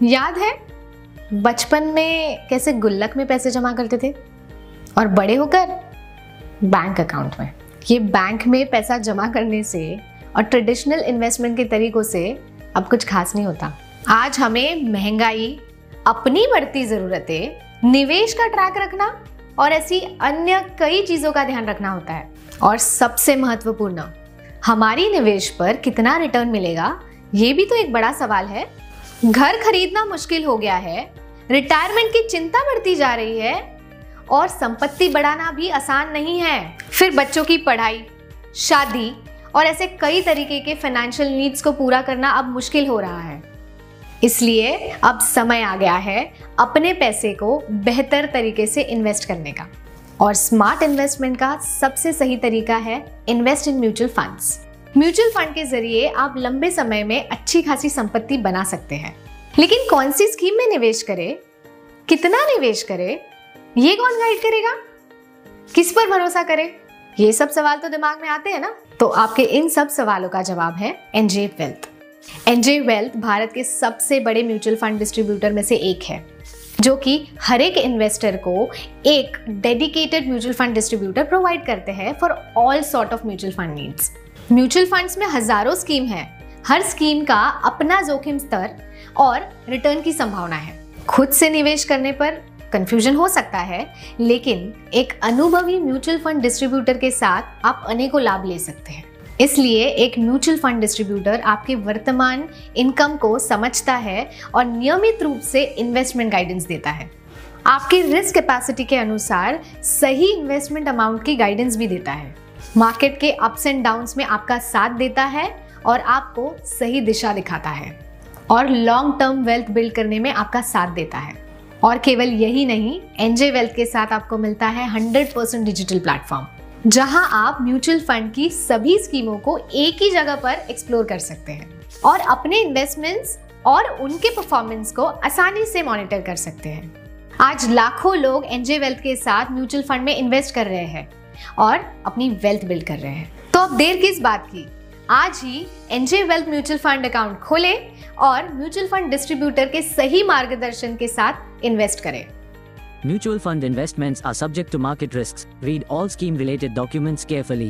याद है बचपन में कैसे गुल्लक में पैसे जमा करते थे और बड़े होकर बैंक अकाउंट में। ये बैंक में पैसा जमा करने से और ट्रेडिशनल इन्वेस्टमेंट के तरीकों से अब कुछ खास नहीं होता। आज हमें महंगाई, अपनी बढ़ती ज़रूरतें, निवेश का ट्रैक रखना और ऐसी अन्य कई चीज़ों का ध्यान रखना होता है। और सबसे महत्वपूर्ण, हमारी निवेश पर कितना रिटर्न मिलेगा, ये भी तो एक बड़ा सवाल है। घर खरीदना मुश्किल हो गया है, रिटायरमेंट की चिंता बढ़ती जा रही है और संपत्ति बढ़ाना भी आसान नहीं है। फिर बच्चों की पढ़ाई, शादी और ऐसे कई तरीके के फाइनेंशियल नीड्स को पूरा करना अब मुश्किल हो रहा है। इसलिए अब समय आ गया है अपने पैसे को बेहतर तरीके से इन्वेस्ट करने का। और स्मार्ट इन्वेस्टमेंट का सबसे सही तरीका है invest in mutual funds. Mutual fund के जरिए आप लंबे समय में अच्छी खासी संपत्ति बना सकते हैं। लेकिन कौन सी स्कीम में निवेश करें, कितना निवेश करें, ये कौन गाइड करेगा, किस पर भरोसा करें, ये सब सवाल तो दिमाग में आते हैं ना। तो आपके इन सब सवालों का जवाब है NJ wealth. NJ wealth Bharat के सबसे बड़े म्यूचुअल फंड डिस्ट्रीब्यूटर में से एक है, जो कि हर एक इन्वेस्टर को एक dedicated mutual fund distributor provide करते हैं for all sort of mutual fund needs. Mutual funds में हजारों स्कीम है, हर स्कीम का अपना जोखिम स्तर और रिटर्न की संभावना है। खुद से निवेश करने पर कंफ्यूजन हो सकता है, लेकिन एक अनुभवी म्यूचुअल फंड डिस्ट्रीब्यूटर के साथ आप अनेकों लाभ ले सकते हैं। इसलिए एक म्यूचुअल फंड डिस्ट्रीब्यूटर आपके वर्तमान इनकम को समझता है और नियमित रूप से इन्वेस्टमेंट गाइडेंस देता है। आपकी रिस्क कैपेसिटी के अनुसार सही इन्वेस्टमेंट अमाउंट की गाइडेंस भी देता है। मार्केट के अप्स एंड डाउन्स में आपका साथ देता है और आपको सही दिशा दिखाता है और लॉन्ग टर्म वेल्थ बिल्ड करने में आपका साथ देता है। और केवल यही नहीं, एनजे वेल्थ के साथ आपको मिलता है 100% डिजिटल प्लेटफॉर्म, जहां आप म्यूचुअल फंड की सभी स्कीमों को एक ही जगह पर एक्सप्लोर कर सकते हैं और अपने इन्वेस्टमेंट्स और उनके परफॉर्मेंस को आसानी से मॉनिटर कर सकते हैं। आज लाखों लोग एनजे वेल्थ के साथ म्यूचुअल फंड में इन्वेस्ट कर रहे हैं और अपनी वेल्थ बिल्ड कर रहे हैं। तो अब देर किस बात की, आज ही NJ wealth mutual fund account खोलें और म्यूचुअल फंड डिस्ट्रीब्यूटर के सही मार्गदर्शन के साथ इन्वेस्ट करें। Mutual fund investments are subject to market risks. Read all scheme related documents carefully.